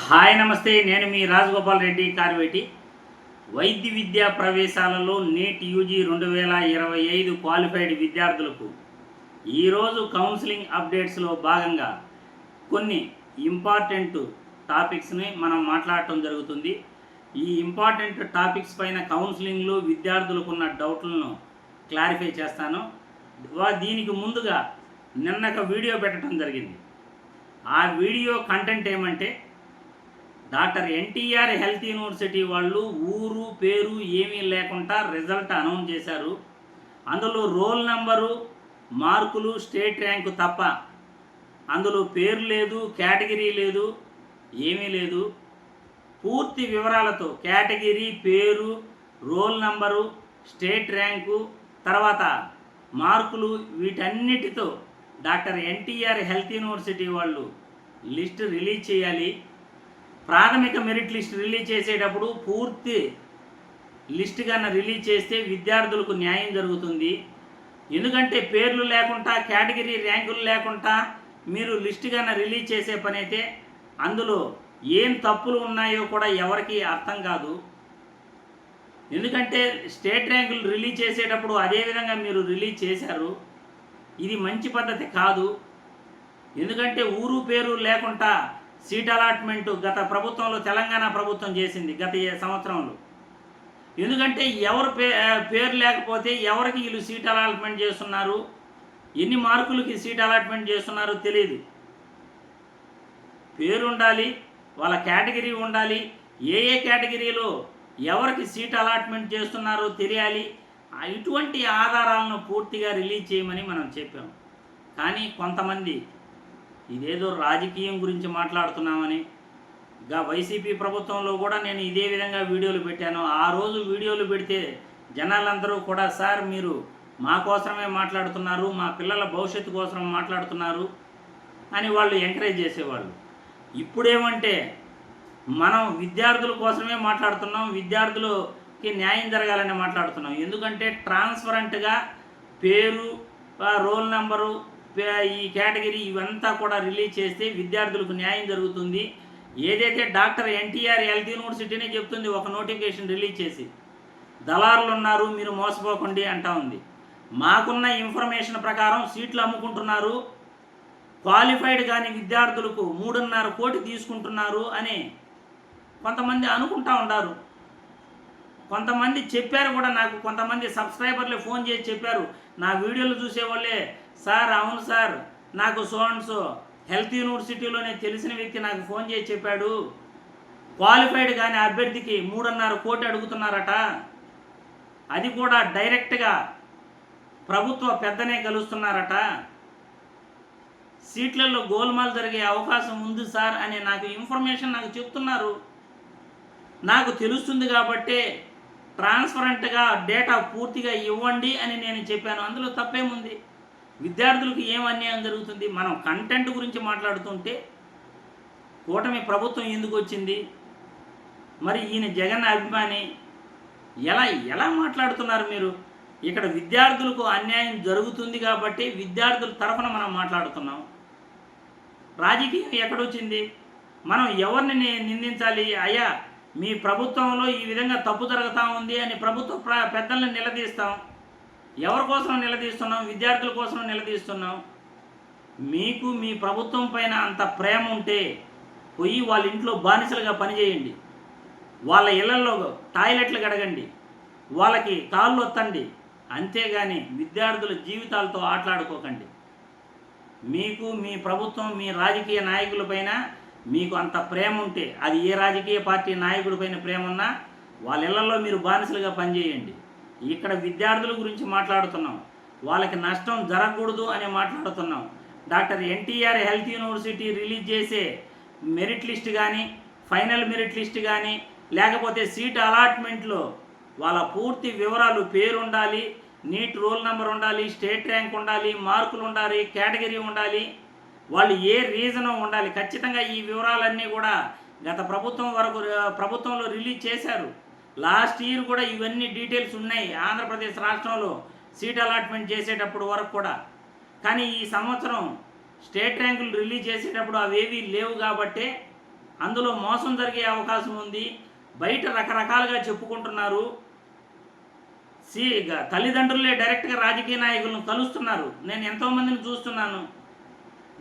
Hi నమస్తే, నేను మీ రాజగోపాల్ రెడ్డి కార్వేటి. వైద్య విద్యా ప్రవేశాలలో నీట్ యూజీ 2025 క్వాలిఫైడ్ విద్యార్థులకు ఈరోజు కౌన్సిలింగ్ అప్డేట్స్లో భాగంగా కొన్ని ఇంపార్టెంట్ టాపిక్స్ని మనం మాట్లాడటం జరుగుతుంది. ఈ ఇంపార్టెంట్ టాపిక్స్ పైన కౌన్సిలింగ్లో విద్యార్థులకు ఉన్న డౌట్లను క్లారిఫై చేస్తాను. దీనికి ముందుగా నిన్నొక వీడియో పెట్టడం జరిగింది. ఆ వీడియో కంటెంట్ ఏమంటే, డాక్టర్ ఎన్టీఆర్ హెల్త్ యూనివర్సిటీ వాళ్ళు ఊరు పేరు ఏమీ లేకుండా రిజల్ట్ అనౌన్స్ చేశారు. అందులో రోల్ నంబరు, మార్కులు, స్టేట్ ర్యాంకు తప్ప అందులో పేరు లేదు, కేటగిరీ లేదు, ఏమీ లేదు. పూర్తి వివరాలతో కేటగిరీ, పేరు, రోల్ నంబరు, స్టేట్ ర్యాంకు, తర్వాత మార్కులు, వీటన్నిటితో డాక్టర్ ఎన్టీఆర్ హెల్త్ యూనివర్సిటీ వాళ్ళు లిస్ట్ రిలీజ్ చేయాలి. ప్రాథమిక మెరిట్ లిస్ట్ రిలీజ్ చేసేటప్పుడు పూర్తి లిస్ట్ కన్నా రిలీజ్ చేస్తే విద్యార్థులకు న్యాయం జరుగుతుంది. ఎందుకంటే పేర్లు లేకుండా, కేటగిరీ ర్యాంకులు లేకుండా మీరు లిస్ట్ కన్నా రిలీజ్ చేసే పని అయితే అందులో ఏం తప్పులు ఉన్నాయో కూడా ఎవరికి అర్థం కాదు. ఎందుకంటే స్టేట్ ర్యాంకులు రిలీజ్ చేసేటప్పుడు అదేవిధంగా మీరు రిలీజ్ చేశారు. ఇది మంచి పద్ధతి కాదు. ఎందుకంటే ఊరు పేరు లేకుండా సీట్ అలాట్మెంటు గత ప్రభుత్వంలో తెలంగాణ ప్రభుత్వం చేసింది, గత సంవత్సరంలో. ఎందుకంటే ఎవరు పేరు లేకపోతే ఎవరికి వీళ్ళు సీట్ అలాట్మెంట్ చేస్తున్నారు, ఎన్ని మార్కులకి సీట్ అలాట్మెంట్ చేస్తున్నారో తెలియదు. పేరు ఉండాలి, వాళ్ళ కేటగిరీ ఉండాలి, ఏ కేటగిరీలో ఎవరికి సీట్ అలాట్మెంట్ చేస్తున్నారో తెలియాలి. ఇటువంటి ఆధారాలను పూర్తిగా రిలీజ్ చేయమని మనం చెప్పాం. కానీ కొంతమంది ఇదేదో రాజకీయం గురించి మాట్లాడుతున్నామని, వైసీపీ ప్రభుత్వంలో కూడా నేను ఇదే విధంగా వీడియోలు పెట్టాను. ఆ రోజు వీడియోలు పెడితే జనాలందరూ కూడా, సార్ మీరు మా కోసమే మాట్లాడుతున్నారు, మా పిల్లల భవిష్యత్తు కోసం మాట్లాడుతున్నారు అని వాళ్ళు ఎంకరేజ్ చేసేవాళ్ళు. ఇప్పుడేమంటే మనం విద్యార్థుల కోసమే మాట్లాడుతున్నాం, విద్యార్థులకి న్యాయం జరగాలని మాట్లాడుతున్నాం. ఎందుకంటే ట్రాన్స్పరెంట్గా పేరు, రోల్ నంబరు, ఈ కేటగిరీ ఇవంతా కూడా రిలీజ్ చేస్తే విద్యార్థులకు న్యాయం జరుగుతుంది. ఏదైతే డాక్టర్ ఎన్టీఆర్ హెల్త్ యూనివర్సిటీనే చెప్తుంది, ఒక నోటిఫికేషన్ రిలీజ్ చేసి దళారులు ఉన్నారు, మీరు మోసపోకండి అంటా ఉంది. మాకున్న ఇన్ఫర్మేషన్ ప్రకారం సీట్లు అమ్ముకుంటున్నారు, క్వాలిఫైడ్ కానీ విద్యార్థులకు 3.5 కోటి తీసుకుంటున్నారు అని కొంతమంది అనుకుంటా ఉన్నారు. కొంతమంది చెప్పారు కూడా నాకు, కొంతమంది సబ్స్క్రైబర్లే ఫోన్ చేసి చెప్పారు, నా వీడియోలు చూసేవాళ్ళే, సార్ అవును సార్, నాకు సో అండ్ సో హెల్త్ యూనివర్సిటీలోనే తెలిసిన వ్యక్తి నాకు ఫోన్ చేసి చెప్పాడు, క్వాలిఫైడ్ కానీ అభ్యర్థికి 3.5 కోటి అడుగుతున్నారట, అది కూడా డైరెక్ట్గా ప్రభుత్వ పెద్దనే కలుస్తున్నారట, సీట్లలో గోల్మాల్ జరిగే అవకాశం ఉంది సార్ అని నాకు ఇన్ఫర్మేషన్ నాకు చెప్తున్నారు. నాకు తెలుస్తుంది కాబట్టి ట్రాన్స్పరెంట్గా డేటా పూర్తిగా ఇవ్వండి అని నేను చెప్పాను. అందులో తప్పేముంది? విద్యార్థులకు ఏం అన్యాయం జరుగుతుంది? మనం కంటెంట్ గురించి మాట్లాడుతుంటే కూటమి ప్రభుత్వం ఎందుకు వచ్చింది, మరి ఈయన జగన్ అభిమాని, ఎలా మాట్లాడుతున్నారు మీరు? ఇక్కడ విద్యార్థులకు అన్యాయం జరుగుతుంది కాబట్టి విద్యార్థుల తరఫున మనం మాట్లాడుతున్నాం. రాజకీయం ఎక్కడొచ్చింది? మనం ఎవరిని నిందించాలి? అయ్యా మీ ప్రభుత్వంలో ఈ విధంగా తప్పు జరుగుతూ ఉంది అని ప్రభుత్వ పెద్దలను నిలదీస్తాం. ఎవరి కోసం నిలదీస్తున్నాం? విద్యార్థుల కోసం నిలదీస్తున్నాం. మీకు మీ ప్రభుత్వం పైన అంత ప్రేమ ఉంటే పోయి వాళ్ళ ఇంట్లో బానిసలుగా పనిచేయండి, వాళ్ళ ఇళ్లలో టాయిలెట్లు గడగండి, వాళ్ళకి కాళ్ళు ఒత్తండి. అంతేగాని విద్యార్థుల జీవితాలతో ఆటలాడుకోకండి. మీకు మీ ప్రభుత్వం, మీ రాజకీయ నాయకులపైన మీకు అంత ప్రేమ ఉంటే, అది ఏ రాజకీయ పార్టీ నాయకుడిపైన ప్రేమ ఉన్నా వాళ్ళ ఇళ్లలో మీరు బానిసలుగా పనిచేయండి. ఇక్కడ విద్యార్థుల గురించి మాట్లాడుతున్నాం, వాళ్ళకి నష్టం జరగకూడదు అని మాట్లాడుతున్నాం. Doctor NTR health university release చేసే మెరిట్ లిస్ట్ కానీ, ఫైనల్ మెరిట్ లిస్ట్ కానీ, లేకపోతే సీట్ అలాట్మెంట్లో వాళ్ళ పూర్తి వివరాలు, పేరు ఉండాలి, నీట్ రోల్ నెంబర్ ఉండాలి, స్టేట్ ర్యాంక్ ఉండాలి, మార్కులు ఉండాలి, కేటగిరీ ఉండాలి, వాళ్ళు ఏ రీజను ఉండాలి. ఖచ్చితంగా ఈ వివరాలన్నీ కూడా గత ప్రభుత్వంలో రిలీజ్ చేశారు. లాస్ట్ ఇయర్ కూడా ఇవన్నీ డీటెయిల్స్ ఉన్నాయి ఆంధ్రప్రదేశ్ రాష్ట్రంలో సీట్ అలాట్మెంట్ చేసేటప్పుడు వరకు కూడా. కానీ ఈ సంవత్సరం స్టేట్ ర్యాంకులు రిలీజ్ చేసేటప్పుడు అవేవీ లేవు కాబట్టి అందులో మోసం జరిగే అవకాశం ఉంది. బయట రకరకాలుగా చెప్పుకుంటున్నారు. తల్లిదండ్రులే డైరెక్ట్గా రాజకీయ నాయకులను కలుస్తున్నారు. నేను ఎంతోమందిని చూస్తున్నాను.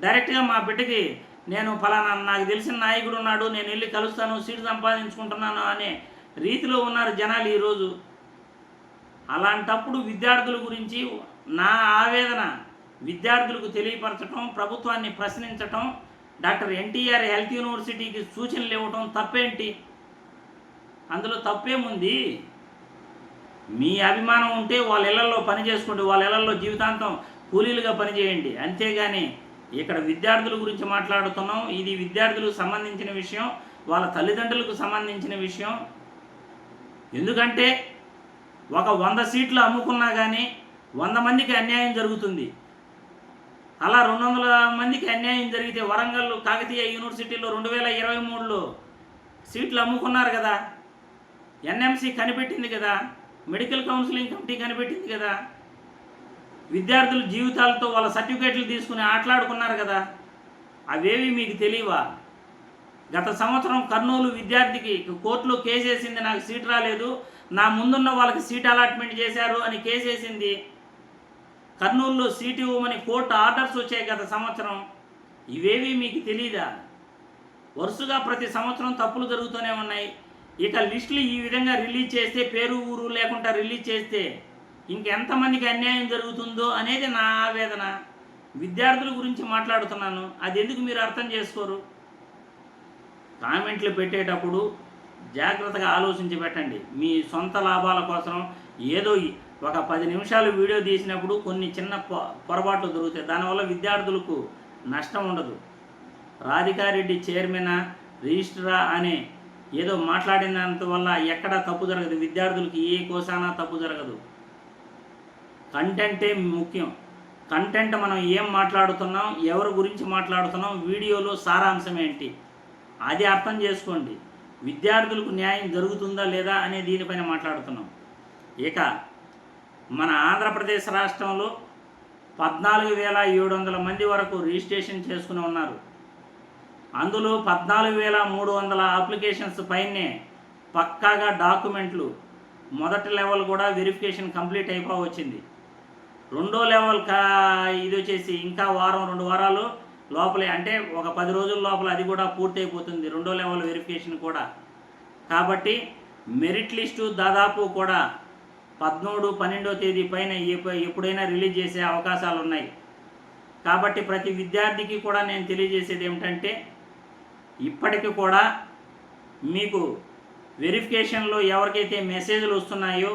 డైరెక్ట్గా మా బిడ్డకి నేను ఫలానా నాకు తెలిసిన నాయకుడు ఉన్నాడు, నేను వెళ్ళి కలుస్తాను, సీటు సంపాదించుకుంటున్నాను అనే రీతిలో ఉన్నారు జనాలు ఈరోజు. అలాంటప్పుడు విద్యార్థుల గురించి నా ఆవేదన విద్యార్థులకు తెలియపరచడం, ప్రభుత్వాన్ని ప్రశ్నించటం, డాక్టర్ ఎన్టీఆర్ హెల్త్ యూనివర్సిటీకి సూచనలు ఇవ్వటం తప్పేంటి? అందులో తప్పేముంది? మీ అభిమానం ఉంటే వాళ్ళ ఇళ్లలో పని చేసుకోండి, వాళ్ళ ఇళ్లలో జీవితాంతం కూలీలుగా పనిచేయండి. అంతేగాని ఇక్కడ విద్యార్థుల గురించి మాట్లాడుతున్నాం. ఇది విద్యార్థులకు సంబంధించిన విషయం, వాళ్ళ తల్లిదండ్రులకు సంబంధించిన విషయం. ఎందుకంటే ఒక 100 సీట్లు అమ్ముకున్నా కానీ 100 మందికి అన్యాయం జరుగుతుంది. అలా 200 మందికి అన్యాయం జరిగితే వరంగల్ కాకతీయ యూనివర్సిటీలో 2023లో సీట్లు అమ్ముకున్నారు కదా, ఎన్ఎంసీ కనిపెట్టింది కదా, మెడికల్ కౌన్సిలింగ్ కమిటీ కనిపెట్టింది కదా, విద్యార్థుల జీవితాలతో వాళ్ళ సర్టిఫికేట్లు తీసుకుని ఆటలాడుకున్నారు కదా. అవేవి మీకు తెలియవా? గత సంవత్సరం కర్నూలు విద్యార్థికి కోర్టులో కేసేసింది, నాకు సీట్ రాలేదు, నా ముందున్న వాళ్ళకి సీట్ అలాట్మెంట్ చేశారు అని కేసేసింది. కర్నూలులో సీట్ ఇవ్వమని కోర్టు ఆర్డర్స్ వచ్చాయి గత సంవత్సరం. ఇవేవి మీకు తెలీదా? వరుసగా ప్రతి సంవత్సరం తప్పులు జరుగుతూనే ఉన్నాయి. ఇక లిస్టులు ఈ విధంగా రిలీజ్ చేస్తే, పేరు ఊరు లేకుండా రిలీజ్ చేస్తే ఇంకెంతమందికి అన్యాయం జరుగుతుందో అనేది నా ఆవేదన. విద్యార్థుల గురించి మాట్లాడుతున్నాను. అది ఎందుకు మీరు అర్థం చేసుకోరు? కామెంట్లు పెట్టేటప్పుడు జాగ్రత్తగా ఆలోచించి పెట్టండి. మీ సొంత లాభాల కోసం ఏదో ఒక 10 నిమిషాలు వీడియో తీసినప్పుడు కొన్ని చిన్న పొరపాట్లు దొరుకుతాయి. దానివల్ల విద్యార్థులకు నష్టం ఉండదు. రాధికారెడ్డి చైర్మన్ రిజిస్ట్రా అనే ఏదో మాట్లాడినంత వల్ల ఎక్కడా తప్పు జరగదు. విద్యార్థులకి ఏ కోసానా తప్పు జరగదు. కంటెంటే ముఖ్యం. కంటెంట్ మనం ఏం మాట్లాడుతున్నాం, ఎవరి గురించి మాట్లాడుతున్నాం, వీడియోలో సారాంశం ఏంటి, అది అర్థం చేసుకోండి. విద్యార్థులకు న్యాయం జరుగుతుందా లేదా అనే దీనిపైన మాట్లాడుతున్నాం. ఇక మన ఆంధ్రప్రదేశ్ రాష్ట్రంలో 14,700 మంది వరకు రిజిస్ట్రేషన్ చేసుకుని ఉన్నారు. అందులో 14,300 అప్లికేషన్స్ పైనే పక్కాగా డాక్యుమెంట్లు మొదటి లెవెల్ కూడా వెరిఫికేషన్ కంప్లీట్ అయిపోవచ్చింది. రెండో లెవెల్ ఇది వచ్చేసి ఇంకా వారం 2 వారాలు లోపలే, అంటే ఒక 10 రోజుల లోపల అది కూడా పూర్తి అయిపోతుంది, రెండో లెవెల్ వెరిఫికేషన్ కూడా. కాబట్టి మెరిట్ లిస్టు దాదాపు కూడా 13, 12వ తేదీ పైన ఎప్పుడైనా రిలీజ్ చేసే అవకాశాలు ఉన్నాయి. కాబట్టి ప్రతి విద్యార్థికి కూడా నేను తెలియజేసేది ఏమిటంటే, ఇప్పటికి కూడా మీకు వెరిఫికేషన్లో ఎవరికైతే మెసేజ్లు వస్తున్నాయో,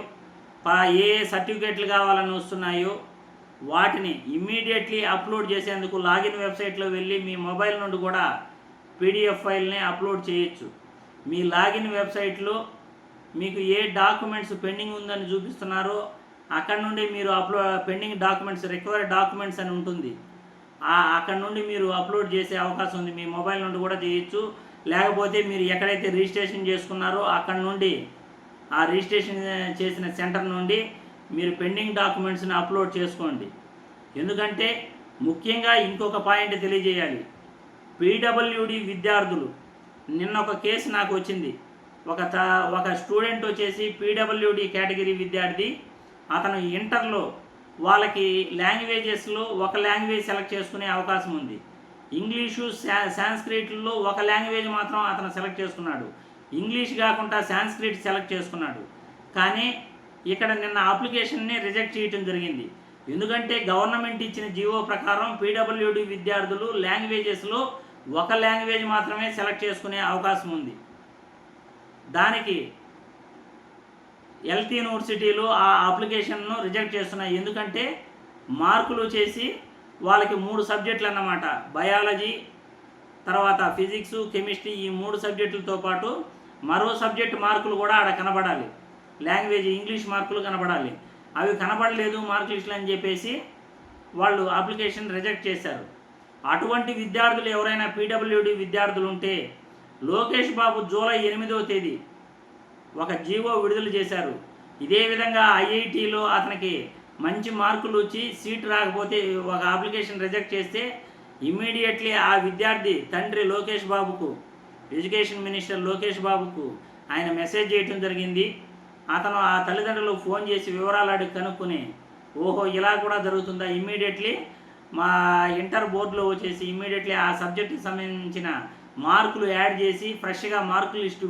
ఏ సర్టిఫికేట్లు కావాలని వస్తున్నాయో వాటిని ఇమ్మీడియట్లీ అప్లోడ్ చేసేందుకు లాగిన్ వెబ్సైట్లో వెళ్ళి మీ మొబైల్ నుండి కూడా పీడిఎఫ్ ఫైల్ని అప్లోడ్ చేయొచ్చు. మీ లాగిన్ వెబ్సైట్లో మీకు ఏ డాక్యుమెంట్స్ పెండింగ్ ఉందని చూపిస్తున్నారో అక్కడ నుండి మీరు పెండింగ్ డాక్యుమెంట్స్, రిక్వైర్డ్ డాక్యుమెంట్స్ అని ఉంటుంది, అక్కడ నుండి మీరు అప్లోడ్ చేసే అవకాశం ఉంది. మీ మొబైల్ నుండి కూడా చేయొచ్చు. లేకపోతే మీరు ఎక్కడైతే రిజిస్ట్రేషన్ చేసుకున్నారో అక్కడ నుండి, ఆ రిజిస్ట్రేషన్ చేసిన సెంటర్ నుండి మీరు పెండింగ్ డాక్యుమెంట్స్ని అప్లోడ్ చేసుకోండి. ఎందుకంటే ముఖ్యంగా ఇంకొక పాయింట్ తెలియజేయాలి. పీడబ్ల్యూడి విద్యార్థులు, నిన్న ఒక కేసు నాకు వచ్చింది. ఒక స్టూడెంట్ వచ్చేసి పీడబ్ల్యూడి కేటగిరీ విద్యార్థి, అతను ఇంటర్లో వాళ్ళకి లాంగ్వేజెస్లో ఒక లాంగ్వేజ్ సెలెక్ట్ చేసుకునే అవకాశం ఉంది. ఇంగ్లీషు, సాంస్క్రిట్లో ఒక లాంగ్వేజ్ మాత్రం అతను సెలెక్ట్ చేసుకున్నాడు. ఇంగ్లీష్ కాకుండా సాంస్క్రిట్ సెలెక్ట్ చేసుకున్నాడు. కానీ ఇక్కడ నిన్న అప్లికేషన్ని రిజెక్ట్ చేయడం జరిగింది. ఎందుకంటే గవర్నమెంట్ ఇచ్చిన జీవో ప్రకారం పీడబ్ల్యూడి విద్యార్థులు లాంగ్వేజెస్లో ఒక లాంగ్వేజ్ మాత్రమే సెలెక్ట్ చేసుకునే అవకాశం ఉంది. దానికి హెల్త్ యూనివర్సిటీలు ఆ అప్లికేషన్ను రిజెక్ట్ చేస్తున్నాయి. ఎందుకంటే మార్కులు చేసి వాళ్ళకి 3 సబ్జెక్టులు అన్నమాట, బయాలజీ, తర్వాత ఫిజిక్స్, కెమిస్ట్రీ, ఈ 3 సబ్జెక్టులతో పాటు మరో సబ్జెక్టు మార్కులు కూడా ఆడ కనబడాలి. లాంగ్వేజ్ ఇంగ్లీష్ మార్కులు కనబడాలి. అవి కనబడలేదు మార్క్ లిస్టులు అని చెప్పేసి వాళ్ళు అప్లికేషన్ రిజెక్ట్ చేశారు. అటువంటి విద్యార్థులు ఎవరైనా పీడబ్ల్యూడి విద్యార్థులు ఉంటే, లోకేష్ బాబు జూలై 8వ తేదీ ఒక జీవో విడుదల చేశారు. ఇదే విధంగా ఐఐటీలో అతనికి మంచి మార్కులు వచ్చి సీట్ రాకపోతే, ఒక అప్లికేషన్ రిజెక్ట్ చేస్తే ఇమ్మీడియట్లీ ఆ విద్యార్థి తండ్రి లోకేష్ బాబుకు ఎడ్యుకేషన్ మినిస్టర్ లోకేష్ బాబుకు ఆయన మెసేజ్ చేయడం జరిగింది. అతను ఆ తల్లిదండ్రులు ఫోన్ చేసి వివరాలు అడిగి కనుక్కొని, ఓహో ఇలా కూడా జరుగుతుందా, ఇమ్మీడియట్లీ మా ఇంటర్ బోర్డులో వచ్చేసి ఇమ్మీడియట్లీ ఆ సబ్జెక్టుకి సంబంధించిన మార్కులు యాడ్ చేసి ఫ్రెష్గా మార్కుల లిస్టు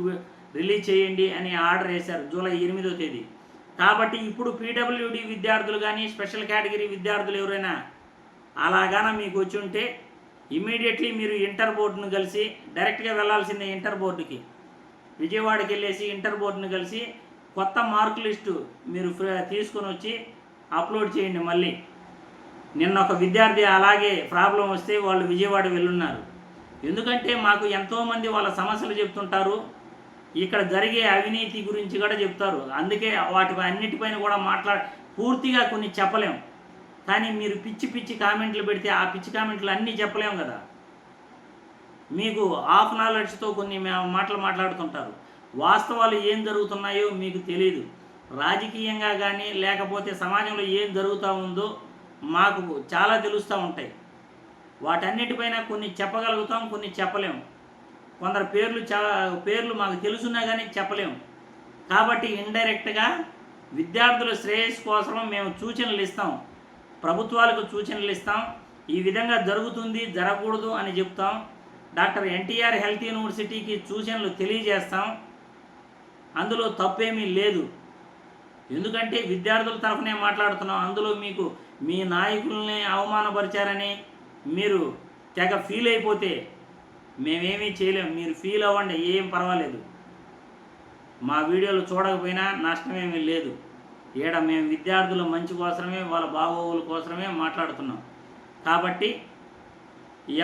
రిలీజ్ చేయండి అని ఆర్డర్ వేశారు జూలై 8వ తేదీ. కాబట్టి ఇప్పుడు పీడబ్ల్యూడి విద్యార్థులు కానీ స్పెషల్ కేటగిరీ విద్యార్థులు ఎవరైనా అలాగాన మీకు వచ్చి ఉంటే ఇమ్మీడియట్లీ మీరు ఇంటర్ బోర్డును కలిసి డైరెక్ట్గా వెళ్ళాల్సిందే ఇంటర్ బోర్డుకి. విజయవాడకి వెళ్ళేసి ఇంటర్ బోర్డును కలిసి కొత్త మార్క్ లిస్టు మీరు తీసుకొని వచ్చి అప్లోడ్ చేయండి. మళ్ళీ నిన్న ఒక విద్యార్థి అలాగే ప్రాబ్లం వస్తే వాళ్ళు విజయవాడ వెళ్ళున్నారు. ఎందుకంటే మాకు ఎంతోమంది వాళ్ళ సమస్యలు చెప్తుంటారు, ఇక్కడ జరిగే అవినీతి గురించి కూడా చెప్తారు. అందుకే వాటి అన్నిటిపైన కూడా పూర్తిగా కొన్ని చెప్పలేం. కానీ మీరు పిచ్చి పిచ్చి కామెంట్లు పెడితే ఆ పిచ్చి కామెంట్లు అన్నీ చెప్పలేం కదా. మీకు హాఫ్ నాలెడ్జ్తో కొన్ని మాటలు మాట్లాడుతుంటారు. వాస్తవాలు ఏం జరుగుతున్నాయో మీకు తెలియదు. రాజకీయంగా కానీ లేకపోతే సమాజంలో ఏం జరుగుతూ ఉందో మాకు చాలా తెలుస్తూ ఉంటాయి. వాటన్నిటిపైన కొన్ని చెప్పగలుగుతాం, కొన్ని చెప్పలేము. కొందరు పేర్లు మాకు తెలుసున్నా కానీ చెప్పలేము. కాబట్టి ఇండైరెక్ట్గా విద్యార్థుల శ్రేయస్సు కోసం మేము సూచనలు ఇస్తాం, ప్రభుత్వాలకు సూచనలు ఇస్తాం. ఈ విధంగా జరుగుతుంది, జరగకూడదు అని చెప్తాం. డాక్టర్ ఎన్టీఆర్ హెల్త్ యూనివర్సిటీకి సూచనలు తెలియజేస్తాం. అందులో తప్పేమీ లేదు. ఎందుకంటే విద్యార్థుల తరఫునే మాట్లాడుతున్నాం. అందులో మీకు మీ నాయకుల్ని అవమానపరిచారని మీరు తెగ ఫీల్ అయిపోతే మేమేమీ చేయలేము. మీరు ఫీల్ అవ్వండి, ఏం పర్వాలేదు. మా వీడియోలు చూడకపోయినా నష్టమేమీ లేదు. ఈడ మేము విద్యార్థుల మంచి కోసమే, వాళ్ళ బాగోగుల కోసమే మాట్లాడుతున్నాం. కాబట్టి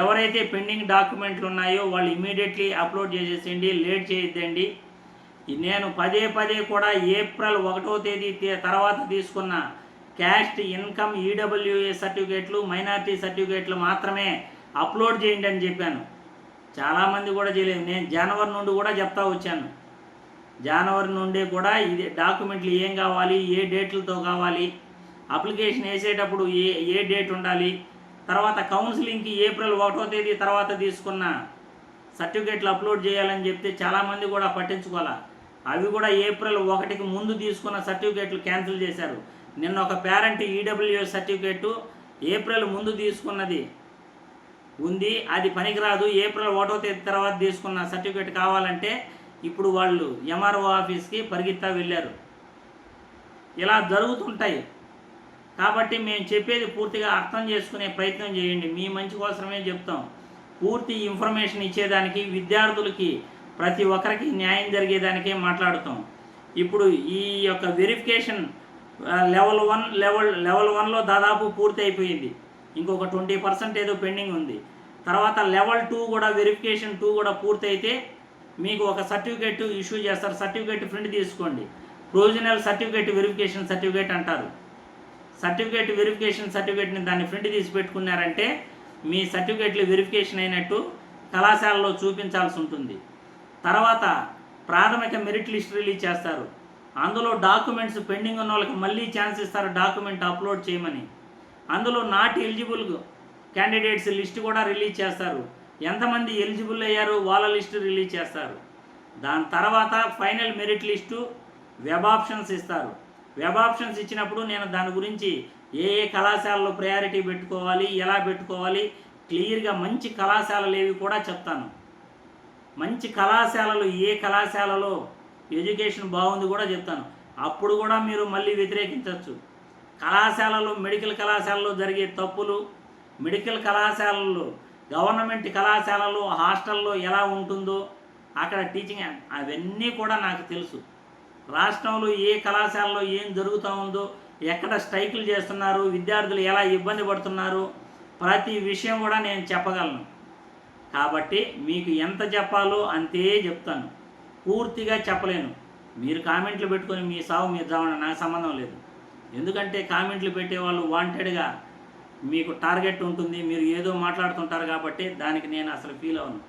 ఎవరైతే పెండింగ్ డాక్యుమెంట్లు ఉన్నాయో వాళ్ళు ఇమీడియట్లీ అప్లోడ్ చేసేసేయండి, లేట్ చేయొద్దండి. నేను పదే కూడా ఏప్రిల్ 1వ తేదీ తర్వాత తీసుకున్న క్యాస్ట్, ఇన్కమ్, ఈడబ్ల్యూఏ సర్టిఫికేట్లు, మైనారిటీ సర్టిఫికేట్లు మాత్రమే అప్లోడ్ చేయండి అని చెప్పాను. చాలామంది కూడా చేయలేదు. నేను జనవరి నుండి కూడా చెప్తా వచ్చాను. జనవరి నుండి కూడా ఇది డాక్యుమెంట్లు ఏం కావాలి, ఏ డేట్లతో కావాలి, అప్లికేషన్ వేసేటప్పుడు ఏ డేట్ ఉండాలి, తర్వాత కౌన్సిలింగ్కి ఏప్రిల్ 1వ తేదీ తర్వాత తీసుకున్న సర్టిఫికేట్లు అప్లోడ్ చేయాలని చెప్తే చాలామంది కూడా పట్టించుకోవాలి. అవి కూడా ఏప్రిల్ 1కి ముందు తీసుకున్న సర్టిఫికేట్లు క్యాన్సిల్ చేశారు. నిన్న ఒక పేరెంట్ ఈడబ్ల్యూఏ సర్టిఫికేటు ఏప్రిల్ ముందు తీసుకున్నది ఉంది, అది పనికిరాదు, ఏప్రిల్ 1వ తేదీ తర్వాత తీసుకున్న సర్టిఫికేట్ కావాలంటే ఇప్పుడు వాళ్ళు ఎంఆర్ఓ ఆఫీస్కి పరిగెత్తా వెళ్ళారు. ఇలా జరుగుతుంటాయి. కాబట్టి మేము చెప్పేది పూర్తిగా అర్థం చేసుకునే ప్రయత్నం చేయండి. మీ మంచి కోసమే చెప్తాం. పూర్తి ఇన్ఫర్మేషన్ ఇచ్చేదానికి, విద్యార్థులకి ప్రతి ఒక్కరికి న్యాయం జరిగేదానికే మాట్లాడుతాం. ఇప్పుడు ఈ యొక్క వెరిఫికేషన్ లెవెల్ 1లో దాదాపు పూర్తి అయిపోయింది. ఇంకొక 20% ఏదో పెండింగ్ ఉంది. తర్వాత లెవెల్ 2 కూడా, వెరిఫికేషన్ 2 కూడా పూర్తయితే మీకు ఒక సర్టిఫికేట్ ఇష్యూ చేస్తారు. సర్టిఫికేట్ ప్రింట్ తీసుకోండి. ప్రొవిజనల్ సర్టిఫికేట్ వెరిఫికేషన్ సర్టిఫికేట్ అంటారు. సర్టిఫికేట్ వెరిఫికేషన్ సర్టిఫికేట్ని దాన్ని ప్రింట్ తీసి పెట్టుకున్నారంటే మీ సర్టిఫికేట్లు వెరిఫికేషన్ అయినట్టు కళాశాలలో చూపించాల్సి ఉంటుంది. తర్వాత ప్రాథమిక మెరిట్ లిస్ట్ రిలీజ్ చేస్తారు. అందులో డాక్యుమెంట్స్ పెండింగ్ ఉన్న వాళ్ళకి మళ్ళీ ఛాన్స్ ఇస్తారు డాక్యుమెంట్ అప్లోడ్ చేయమని. అందులో నాట్ ఎలిజిబుల్ క్యాండిడేట్స్ లిస్ట్ కూడా రిలీజ్ చేస్తారు. ఎంతమంది ఎలిజిబుల్ అయ్యారో వాళ్ళ లిస్టు రిలీజ్ చేస్తారు. దాని తర్వాత final merit list, web options ఇస్తారు. వెబ్ ఆప్షన్స్ ఇచ్చినప్పుడు నేను దాని గురించి ఏ కళాశాలలో ప్రయారిటీ పెట్టుకోవాలి, ఎలా పెట్టుకోవాలి, క్లియర్గా మంచి కళాశాలలు ఏవి కూడా చెప్తాను. మంచి కళాశాలలు ఏ కళాశాలలో ఎడ్యుకేషన్ బాగుంది కూడా చెప్తాను. అప్పుడు కూడా మీరు మళ్ళీ వ్యతిరేకించవచ్చు. కళాశాలలో, మెడికల్ కళాశాలలో జరిగే తప్పులు, మెడికల్ కళాశాలల్లో, గవర్నమెంట్ కళాశాలలో, హాస్టల్లో ఎలా ఉంటుందో అక్కడ టీచింగ్, అవన్నీ కూడా నాకు తెలుసు. రాష్ట్రంలో ఏ కళాశాలలో ఏం జరుగుతూ ఉందో, ఎక్కడ స్ట్రైకులు చేస్తున్నారు, విద్యార్థులు ఎలా ఇబ్బంది పడుతున్నారు, ప్రతి విషయం కూడా నేను చెప్పగలను. కాబట్టి మీకు ఎంత చెప్పాలో అంతే చెప్తాను. పూర్తిగా చెప్పలేను. మీరు కామెంట్లు పెట్టుకొని మీ సావు మీరు చావండి, నాకు సంబంధం లేదు. ఎందుకంటే కామెంట్లు పెట్టేవాళ్ళు వాంటెడ్గా మీకు టార్గెట్ ఉంటుంది, మీరు ఏదో మాట్లాడుతుంటారు కాబట్టి దానికి నేను అసలు ఫీల్ అవ్వను.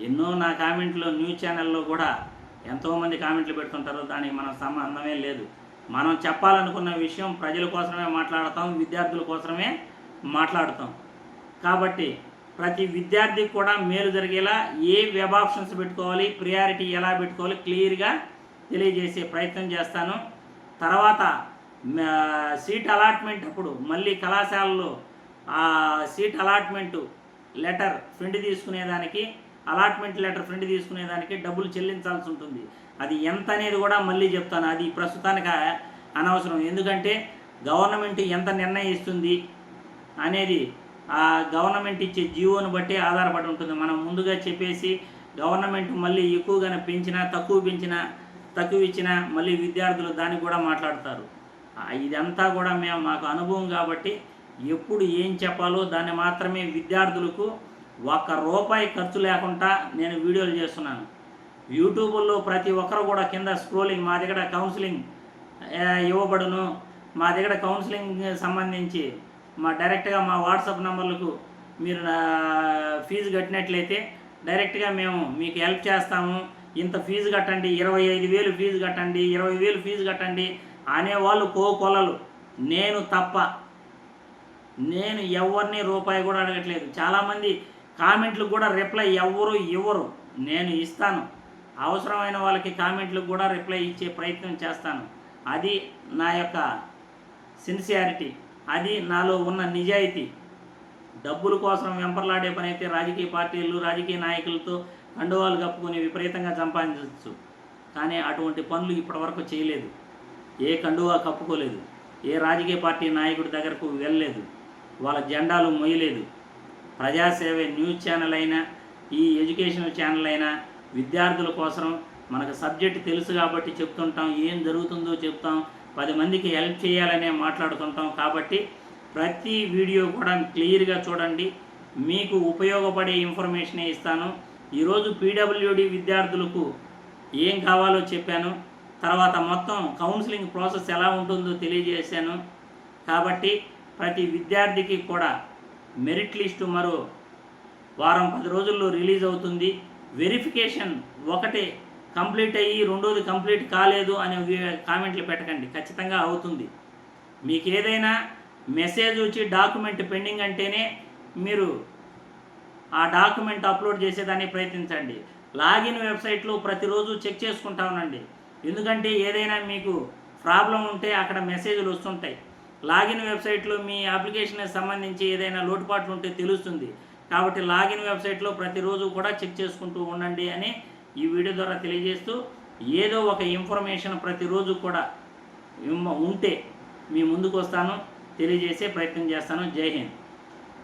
ఎన్నో నా కామెంట్లు న్యూస్ ఛానల్లో కూడా ఎంతోమంది కామెంట్లు పెడుతుంటారు, దానికి మన సంబంధమే లేదు. మనం చెప్పాలనుకున్న విషయం ప్రజల కోసమే మాట్లాడతాం, విద్యార్థుల కోసమే మాట్లాడతాం. కాబట్టి ప్రతి విద్యార్థికి కూడా మేలు జరిగేలా ఏ వెబ్ ఆప్షన్స్ పెట్టుకోవాలి, ప్రియారిటీ ఎలా పెట్టుకోవాలి క్లియర్గా తెలియజేసే ప్రయత్నం చేస్తాను. తర్వాత సీట్ అలాట్మెంట్ అప్పుడు మళ్ళీ కళాశాలలో సీట్ అలాట్మెంట్ లెటర్ ప్రింట్ తీసుకునేదానికి, అలాట్మెంట్ లెటర్ ప్రింట్ తీసుకునేదానికి డబ్బులు చెల్లించాల్సి ఉంటుంది. అది ఎంత అనేది కూడా మళ్ళీ చెప్తాను. అది ప్రస్తుతానికి అనవసరం. ఎందుకంటే గవర్నమెంట్ ఎంత నిర్ణయిస్తుంది అనేది ఆ గవర్నమెంట్ ఇచ్చే జీవోని బట్టి ఆధారపడి ఉంటుంది. మనం ముందుగా చెప్పేసి గవర్నమెంట్ మళ్ళీ ఎక్కువగానే పెంచినా, తక్కువ ఇచ్చినా మళ్ళీ విద్యార్థులు దానికి కూడా మాట్లాడతారు. ఇదంతా కూడా మాకు అనుభవం కాబట్టి ఎప్పుడు ఏం చెప్పాలో దాన్ని మాత్రమే విద్యార్థులకు ₹1 ఖర్చు లేకుండా నేను వీడియోలు చేస్తున్నాను. యూట్యూబ్లో ప్రతి ఒక్కరు కూడా కింద స్క్రోలింగ్ మా దగ్గర కౌన్సిలింగ్ ఇవ్వబడును. మా దగ్గర కౌన్సిలింగ్ సంబంధించి డైరెక్ట్గా మా వాట్సాప్ నంబర్లకు మీరు ఫీజు కట్టినట్లయితే డైరెక్ట్గా మేము మీకు హెల్ప్ చేస్తాము. ఇంత ఫీజు కట్టండి, 25,000 ఫీజు కట్టండి, 20,000 ఫీజు కట్టండి అనేవాళ్ళు కోకొల్లలు. నేను ఎవరిని రూపాయి కూడా అడగట్లేదు. చాలామంది కామెంట్లకు కూడా రిప్లై ఎవరు ఇవ్వరు, నేను ఇస్తాను. అవసరమైన వాళ్ళకి కామెంట్లకు కూడా రిప్లై ఇచ్చే ప్రయత్నం చేస్తాను. అది నా యొక్క సిన్సియారిటీ, అది నాలో ఉన్న నిజాయితీ. డబ్బుల కోసం వెంపర్లాడే పని అయితే రాజకీయ పార్టీలు, రాజకీయ నాయకులతో కండువాలు కప్పుకొని విపరీతంగా సంపాదించవచ్చు. కానీ అటువంటి పనులు ఇప్పటివరకు చేయలేదు. ఏ కండువా కప్పుకోలేదు, ఏ రాజకీయ పార్టీ నాయకుడి దగ్గరకు వెళ్ళలేదు, వాళ్ళ జెండాలు మొయ్యలేదు. ప్రజాసేవ న్యూస్ ఛానల్ అయినా, ఈ ఎడ్యుకేషనల్ ఛానల్ అయినా విద్యార్థుల కోసం మనకు సబ్జెక్ట్ తెలుసు కాబట్టి చెప్తుంటాం, ఏం జరుగుతుందో చెప్తాం, 10 మందికి హెల్ప్ చేయాలనే మాట్లాడుతుంటాం. కాబట్టి ప్రతి వీడియో కూడా క్లియర్గా చూడండి, మీకు ఉపయోగపడే ఇన్ఫర్మేషనే ఇస్తాను. ఈరోజు పీడబ్ల్యూడి విద్యార్థులకు ఏం కావాలో చెప్పాను. తర్వాత మొత్తం కౌన్సిలింగ్ ప్రాసెస్ ఎలా ఉంటుందో తెలియజేశాను. కాబట్టి ప్రతి విద్యార్థికి కూడా మెరిట్ లిస్టు మరో వారం 10 రోజుల్లో రిలీజ్ అవుతుంది. వెరిఫికేషన్ ఒకటే కంప్లీట్ అయ్యి రెండోది కంప్లీట్ కాలేదు అనే కామెంట్లు పెట్టకండి, ఖచ్చితంగా అవుతుంది. మీకు ఏదైనా మెసేజ్ వచ్చి డాక్యుమెంట్ పెండింగ్ అంటేనే మీరు ఆ డాక్యుమెంట్ అప్లోడ్ చేసేదాన్ని ప్రయత్నించండి. లాగిన్ వెబ్సైట్లో ప్రతిరోజు చెక్ చేసుకుంటా ఉండండి. ఎందుకంటే ఏదైనా మీకు ప్రాబ్లం ఉంటే అక్కడ మెసేజ్లు వస్తుంటాయి. లాగిన్ వెబ్సైట్లో మీ అప్లికేషన్కి సంబంధించి ఏదైనా లోటుపాట్లు ఉంటే తెలుస్తుంది. కాబట్టి లాగిన్ వెబ్సైట్లో ప్రతిరోజు కూడా చెక్ చేసుకుంటూ ఉండండి అని ఈ వీడియో ద్వారా తెలియజేస్తూ, ఏదో ఒక ఇన్ఫర్మేషన్ ప్రతిరోజు కూడా ఉంటే మీ ముందుకు వస్తాను, తెలియజేసే ప్రయత్నం చేస్తాను. జై హింద్.